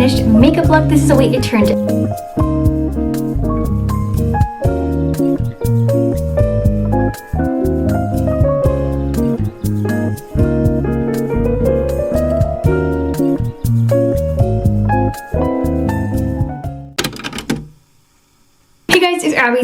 finished makeup look. This is the way it turned out.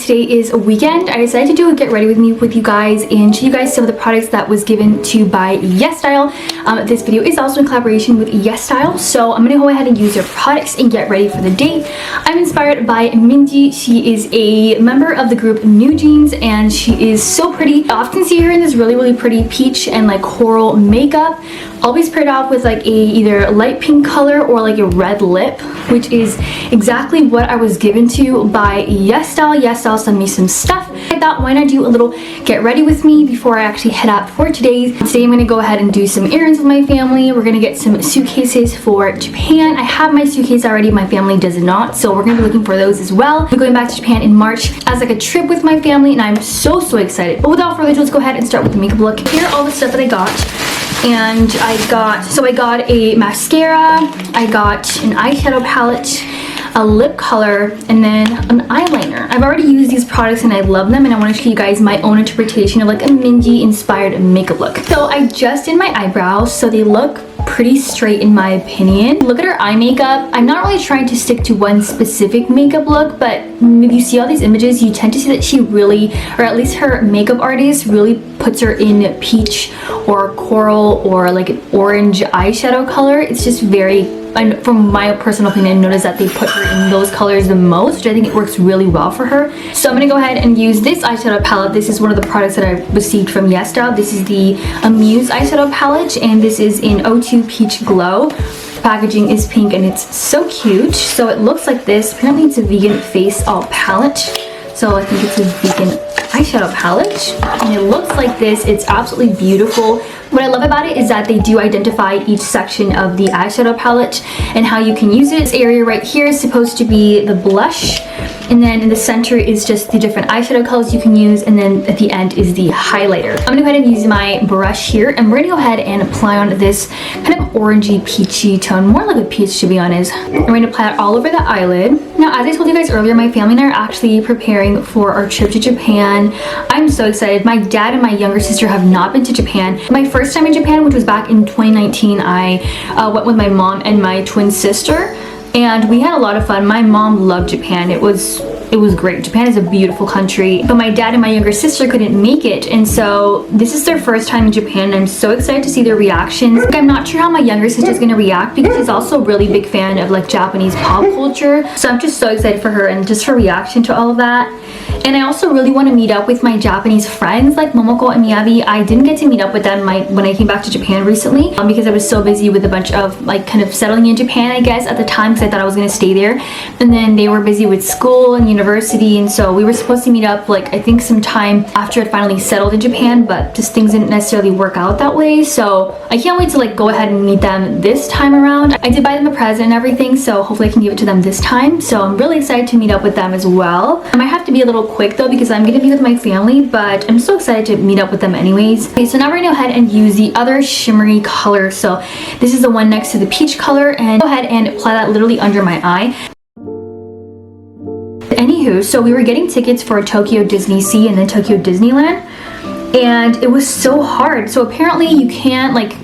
Today is a weekend. I decided to do a get ready with me with you guys and show you guys some of the products that was given to by YesStyle. This video is also in collaboration with YesStyle, so I'm gonna go ahead and use their products and get ready for the day. I'm inspired by Minji. She is a member of the group New Jeans and she is so pretty. I often see her in this really pretty peach and like coral makeup, always paired off with like a either light pink color or like a red lip, which is exactly what I was given to by YesStyle. YesStyle sent me some stuff. I thought, why not do a little get ready with me before I actually head out for today. Today I'm gonna go ahead and do some errands with my family. We're gonna get some suitcases for Japan. I have my suitcase already, my family does not, so we're gonna be looking for those as well. I'm going back to Japan in March as like a trip with my family and I'm so excited. But without further ado, let's go ahead and start with the makeup look. Here are all the stuff that I got. And I got a mascara, I got an eyeshadow palette, a lip color, and then an eyeliner. I've already used these products and I love them and I want to show you guys my own interpretation of like a Minji inspired makeup look. So I just did my eyebrows, so they look pretty straight in my opinion. Look at her eye makeup. I'm not really trying to stick to one specific makeup look, but if you see all these images, you tend to see that she really, or at least her makeup artist really puts her in peach or coral or like an orange eyeshadow color. It's just very, and from my personal opinion, I noticed that they put her in those colors the most, which I think it works really well for her. So I'm gonna go ahead and use this eyeshadow palette. This is one of the products that I received from YesStyle. This is the Amuse eyeshadow palette, and this is in 02 Peach Glow. The packaging is pink and it's so cute. So it looks like this. Apparently it's a vegan face all palette. So I think it's a vegan eyeshadow palette and it looks like this. It's absolutely beautiful. What I love about it is that they do identify each section of the eyeshadow palette and how you can use it. This area right here is supposed to be the blush, and then in the center is just the different eyeshadow colors you can use, and then at the end is the highlighter. I'm gonna go ahead and use my brush here and we're gonna go ahead and apply on this kind of orangey peachy tone, more like a peach to be honest. I'm going to apply it all over the eyelid. Now, as I told you guys earlier, my family and I are actually preparing for our trip to Japan. I'm so excited. My dad and my younger sister have not been to Japan. My first time in Japan, which was back in 2019, I went with my mom and my twin sister and we had a lot of fun. My mom loved Japan. It was great. Japan is a beautiful country, but my dad and my younger sister couldn't make it, and so this is their first time in Japan and I'm so excited to see their reactions. I'm not sure how my younger sister is going to react because she's also a really big fan of like Japanese pop culture, so I'm just so excited for her and just her reaction to all of that. And I also really want to meet up with my Japanese friends like Momoko and Miyabi. I didn't get to meet up with them when I came back to Japan recently because I was so busy with a bunch of like kind of settling in Japan, I guess, at the time, because I thought I was going to stay there. And then they were busy with school and university, and so we were supposed to meet up like I think sometime after I finally settled in Japan, but just things didn't necessarily work out that way. So I can't wait to like go ahead and meet them this time around. I did buy them a present and everything, so hopefully I can give it to them this time. So I'm really excited to meet up with them as well. I might have to be a little quick though because I'm gonna be with my family, but I'm so excited to meet up with them anyways. Okay, so now we're gonna go ahead and use the other shimmery color. So this is the one next to the peach color, and go ahead and apply that literally under my eye. Anywho, so we were getting tickets for Tokyo Disney Sea and then Tokyo Disneyland, and it was so hard. So apparently you can't, like,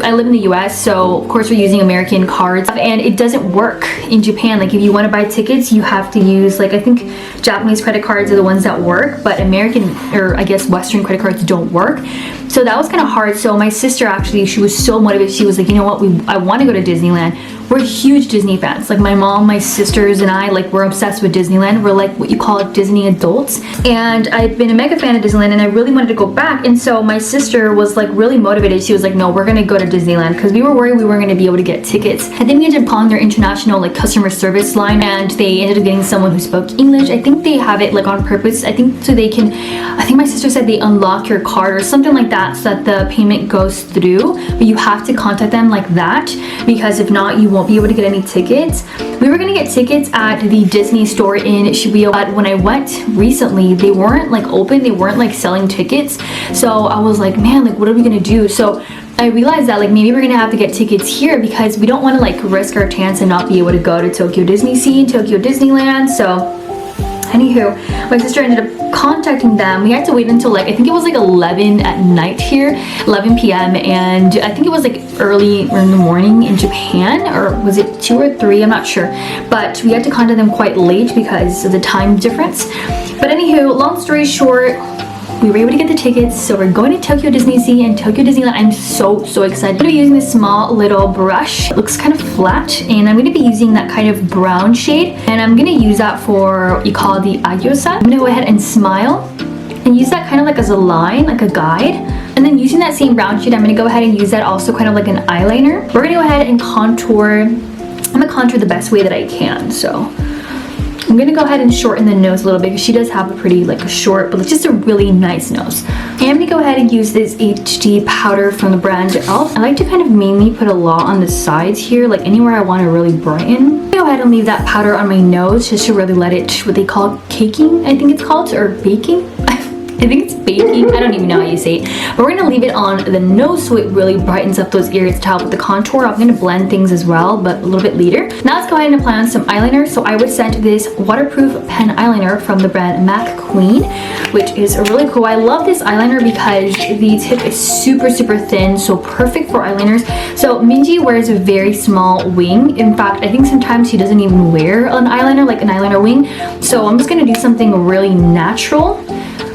I live in the US, so of course we're using American cards, and it doesn't work in Japan. Like if you want to buy tickets, you have to use, like, I think Japanese credit cards are the ones that work, but American, or I guess Western credit cards don't work. So that was kind of hard. So my sister actually, she was so motivated. She was like, you know what, I want to go to Disneyland. We're huge Disney fans. Like my mom, my sisters, and I, like, we're obsessed with Disneyland. We're like what you call Disney adults. And I've been a mega fan of Disneyland and I really wanted to go back. And so my sister was like really motivated. She was like, no, we're gonna go to Disneyland, because we were worried we weren't gonna be able to get tickets. And then we ended up calling their international like customer service line, and they ended up getting someone who spoke English. I think they have it like on purpose. I think so they can, I think my sister said they unlock your card or something like that so that the payment goes through, but you have to contact them like that, because if not, you won't be able to get any tickets. We were gonna get tickets at the Disney store in Shibuya, but when I went recently, they weren't like open, they weren't like selling tickets. So I was like, man, like what are we gonna do? So I realized that like maybe we're gonna have to get tickets here because we don't want to like risk our chance and not be able to go to Tokyo Disney Sea, Tokyo Disneyland. So anywho, my sister ended up contacting them. We had to wait until like, I think it was like 11 at night here, 11 p.m. And I think it was like early or in the morning in Japan, or was it 2 or 3? I'm not sure. But we had to contact them quite late because of the time difference. But anywho, long story short, we were able to get the tickets, so we're going to Tokyo Disney Sea and Tokyo Disneyland. I'm so excited. I'm going to be using this small little brush. It looks kind of flat, and I'm going to be using that kind of brown shade, and I'm going to use that for what you call the agyosan. I'm going to go ahead and smile and use that kind of like as a line, like a guide. And then using that same brown shade, I'm going to go ahead and use that also kind of like an eyeliner. We're going to go ahead and contour. I'm going to contour the best way that I can, so I'm gonna go ahead and shorten the nose a little bit because she does have a pretty like a short, but it's just a really nice nose. And I'm gonna go ahead and use this HD powder from the brand e.l.f. I like to kind of mainly put a lot on the sides here, like anywhere I want to really brighten. Go ahead and leave that powder on my nose just to really let it, what they call caking, I think it's called, or baking. I think it's baking. I don't even know how you say it. But we're gonna leave it on the nose so it really brightens up those areas to help with the contour. I'm gonna blend things as well, but a little bit later. Now let's go ahead and apply on some eyeliner. So I was sent this waterproof pen eyeliner from the brand Mac Queen, which is really cool. I love this eyeliner because the tip is super thin, so perfect for eyeliners. So Minji wears a very small wing. In fact, I think sometimes she doesn't even wear an eyeliner, like an eyeliner wing. So I'm just gonna do something really natural.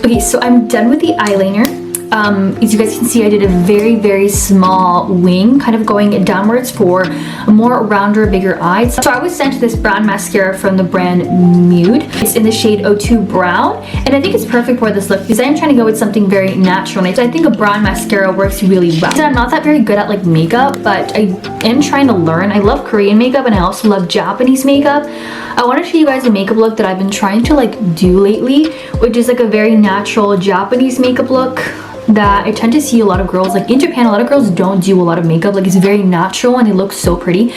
Okay, so I'm done with the eyeliner. As you guys can see, I did a very small wing, kind of going downwards for a more rounder, bigger eyes. So I was sent this brown mascara from the brand Nude. It's in the shade 02 Brown, and I think it's perfect for this look because I'm trying to go with something very natural. And I think a brown mascara works really well. So I'm not that very good at like makeup, but I am trying to learn. I love Korean makeup and I also love Japanese makeup. I want to show you guys a makeup look that I've been trying to like do lately, which is like a very natural Japanese makeup look that I tend to see a lot of girls, like in Japan, a lot of girls don't do a lot of makeup. Like it's very natural and it looks so pretty.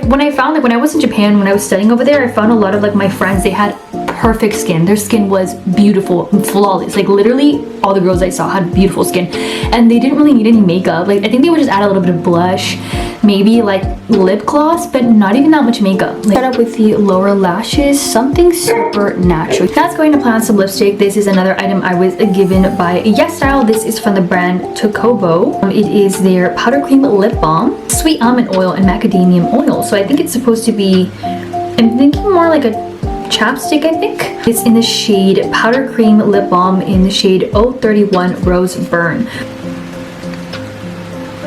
When I was in Japan, when I was studying over there, I found a lot of like my friends, they had perfect skin. Their skin was beautiful and flawless. Like literally all the girls I saw had beautiful skin and they didn't really need any makeup. Like I think they would just add a little bit of blush, maybe like lip gloss, but not even that much makeup. Like, start up with the lower lashes, something super natural. Now let's go ahead and apply on some lipstick. This is another item I was given by YesStyle. This is from the brand Tokobo. It is their powder cream lip balm, sweet almond oil and macadamia oil. So I think it's supposed to be, I'm thinking more like a chapstick, I think. It's in the shade powder cream lip balm in the shade 031 Rose Burn.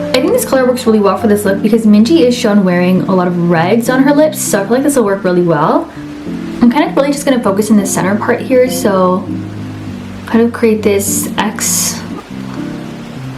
I think this color works really well for this look because Minji is shown wearing a lot of reds on her lips, so I feel like this will work really well. I'm kind of really just going to focus in the center part here, so kind of create this X.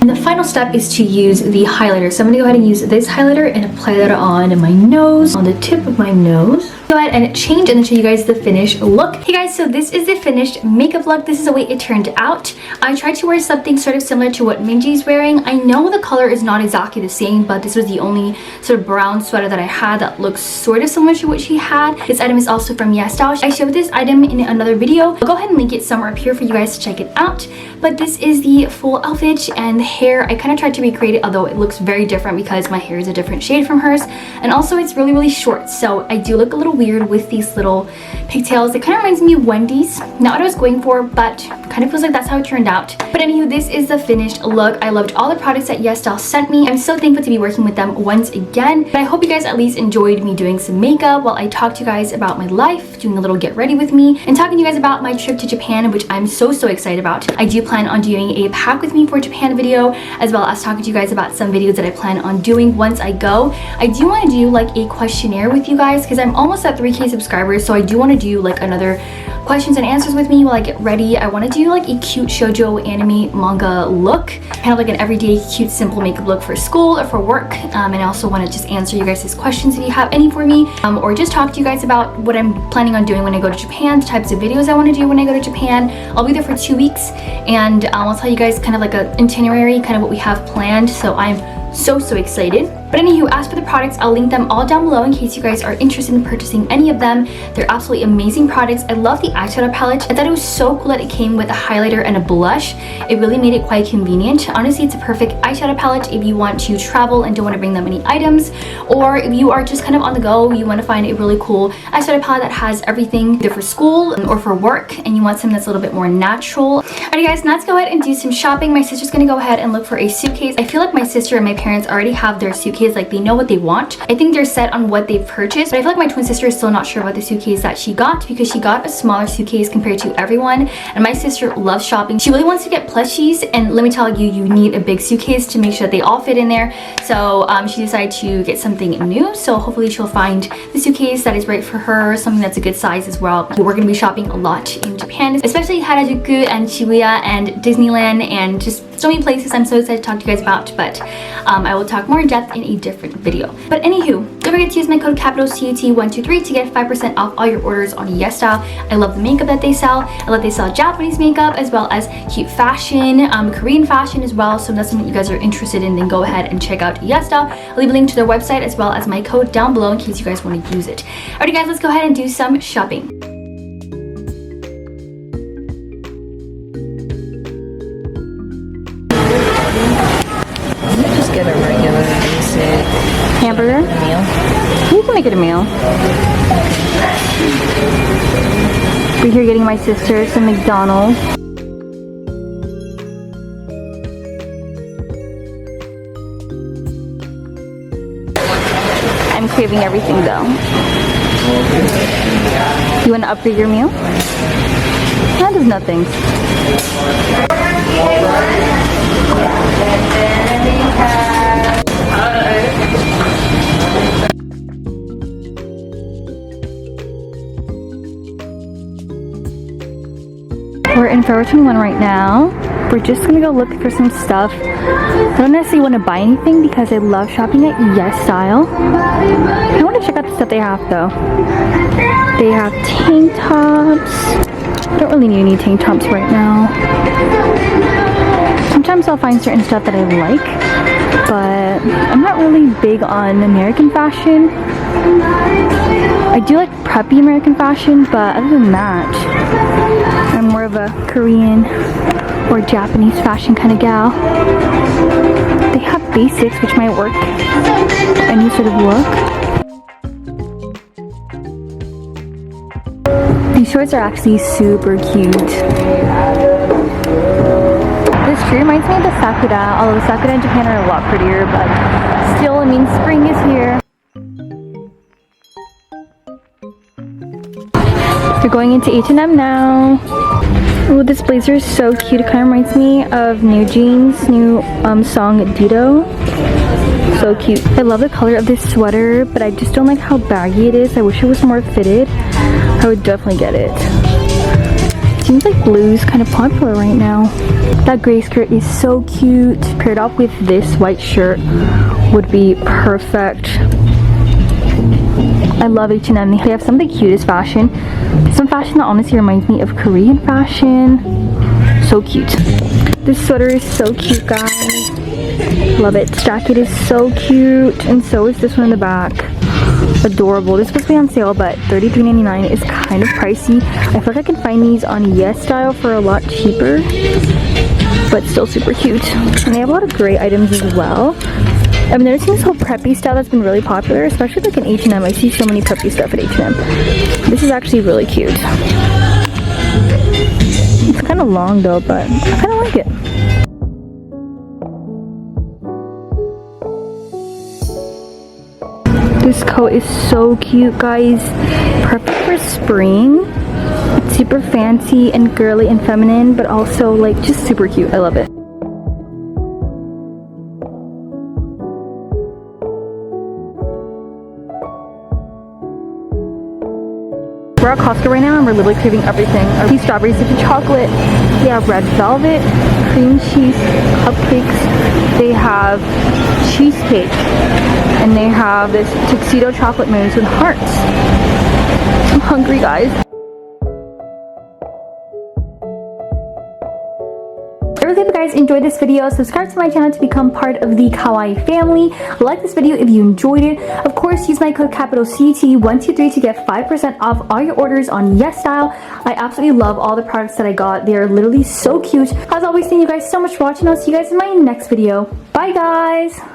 And the final step is to use the highlighter. So I'm going to go ahead and use this highlighter and apply that on my nose, on the tip of my nose. Go ahead and change and then show you guys the finished look. Hey guys, so this is the finished makeup look. This is the way it turned out. I tried to wear something sort of similar to what Minji's wearing. I know the color is not exactly the same, but this was the only sort of brown sweater that I had that looks sort of similar to what she had. This item is also from YesStyle. I showed this item in another video. I'll go ahead and link it somewhere up here for you guys to check it out. But this is the full outfit, and the hair, I kind of tried to recreate it, although it looks very different because my hair is a different shade from hers. And also it's really short, so I do look a little weird with these little pigtails. It kind of reminds me of Wendy's. Not what I was going for, but kind of feels like that's how it turned out. But anywho, this is the finished look. I loved all the products that YesStyle sent me. I'm so thankful to be working with them once again. But I hope you guys at least enjoyed me doing some makeup while I talked to you guys about my life, doing a little get ready with me, and talking to you guys about my trip to Japan, which I'm so excited about. I do plan on doing a pack with me for Japan video, as well as talking to you guys about some videos that I plan on doing once I go. I do want to do like a questionnaire with you guys because I'm almost at 3K subscribers, so I do want to do like another questions and answers with me while I get ready. I want to do like a cute shoujo anime manga look, kind of like an everyday cute simple makeup look for school or for work, and I also want to just answer you guys' questions if you have any for me, or just talk to you guys about what I'm planning on doing when I go to Japan, the types of videos I want to do when I go to Japan. I'll be there for 2 weeks, and I'll tell you guys kind of like an itinerary, kind of what we have planned, so I'm so excited. But anywho, as for the products, I'll link them all down below in case you guys are interested in purchasing any of them. They're absolutely amazing products. I love the eyeshadow palette. I thought it was so cool that it came with a highlighter and a blush. It really made it quite convenient. Honestly, it's a perfect eyeshadow palette if you want to travel and don't want to bring that many items, or if you are just kind of on the go, you want to find a really cool eyeshadow palette that has everything either for school or for work, and you want something that's a little bit more natural. Alrighty guys, now let's go ahead and do some shopping. My sister's gonna go ahead and look for a suitcase. I feel like my sister and my parents already have their suitcase, like they know what they want. I think they're set on what they've purchased, but I feel like my twin sister is still not sure about the suitcase that she got because she got a smaller suitcase compared to everyone, and my sister loves shopping. She really wants to get plushies, and let me tell you, you need a big suitcase to make sure that they all fit in there. So she decided to get something new, so hopefully she'll find the suitcase that is right for her, something that's a good size as well. We're gonna be shopping a lot in Japan, especially Harajuku and Shibuya and Disneyland and just so many places I'm so excited to talk to you guys about, but I will talk more in depth in a different video. But anywho, don't forget to use my code CUT123 to get 5% off all your orders on YesStyle. I love the makeup that they sell. I love they sell Japanese makeup as well as cute fashion, Korean fashion as well, so if that's something you guys are interested in, then go ahead and check out YesStyle. I'll leave a link to their website as well as my code down below in case you guys want to use it. Alright guys, let's go ahead and do some shopping. Just get a regular basic Hamburger? meal. You can make it a meal. We're here getting my sister some McDonald's. I'm craving everything though. You want to upgrade your meal? That does nothing. We're in Forever 21 right now. We're just gonna go look for some stuff. I don't necessarily want to buy anything because I love shopping at YesStyle. I want to check out the stuff they have though. They have tank tops. I don't really need any tank tops right now. Sometimes I'll find certain stuff that I like, but I'm not really big on American fashion. I do like preppy American fashion, but other than that, I'm more of a Korean or Japanese fashion kind of gal. They have basics, which might work any sort of look. These shorts are actually super cute. This tree reminds me of the sakura, although the sakura in Japan are a lot prettier, but still, I mean, spring is here. We're going into H&M now. Oh, this blazer is so cute. It kind of reminds me of New Jeans' new song Ditto. So cute. I love the color of this sweater, but I just don't like how baggy it is. I wish it was more fitted. I would definitely get it. Seems like blue's kind of popular right now. That gray skirt is so cute. Paired off with this white shirt would be perfect. I love H&M. They have some of the cutest fashion. Some fashion that honestly reminds me of Korean fashion. So cute. This sweater is so cute, guys. Love it. This jacket is so cute, and so is this one in the back. Adorable. This was on sale, but $33.99 is kind of pricey. I feel like I can find these on YesStyle for a lot cheaper, but still super cute. And they have a lot of great items as well. I've noticed this whole preppy style that's been really popular, especially like in H&M. I see so many preppy stuff at H&M. This is actually really cute. It's kind of long though, but I kind of like it. This coat is so cute, guys. Perfect for spring. It's super fancy and girly and feminine, but also like just super cute. I love it. We're at Costco right now and we're literally craving everything. These strawberries dipped in chocolate. They have red velvet, cream cheese, cupcakes. They have cheesecake. And they have this tuxedo chocolate mousse with hearts. I'm hungry, guys. really hope you guys enjoyed this video. Subscribe to my channel to become part of the kawaii family. Like this video if you enjoyed it. Of course, use my code capital CT123 to get 5% off all your orders on YesStyle. I absolutely love all the products that I got. They are literally so cute. As always, thank you guys so much for watching. I'll see you guys in my next video. Bye guys!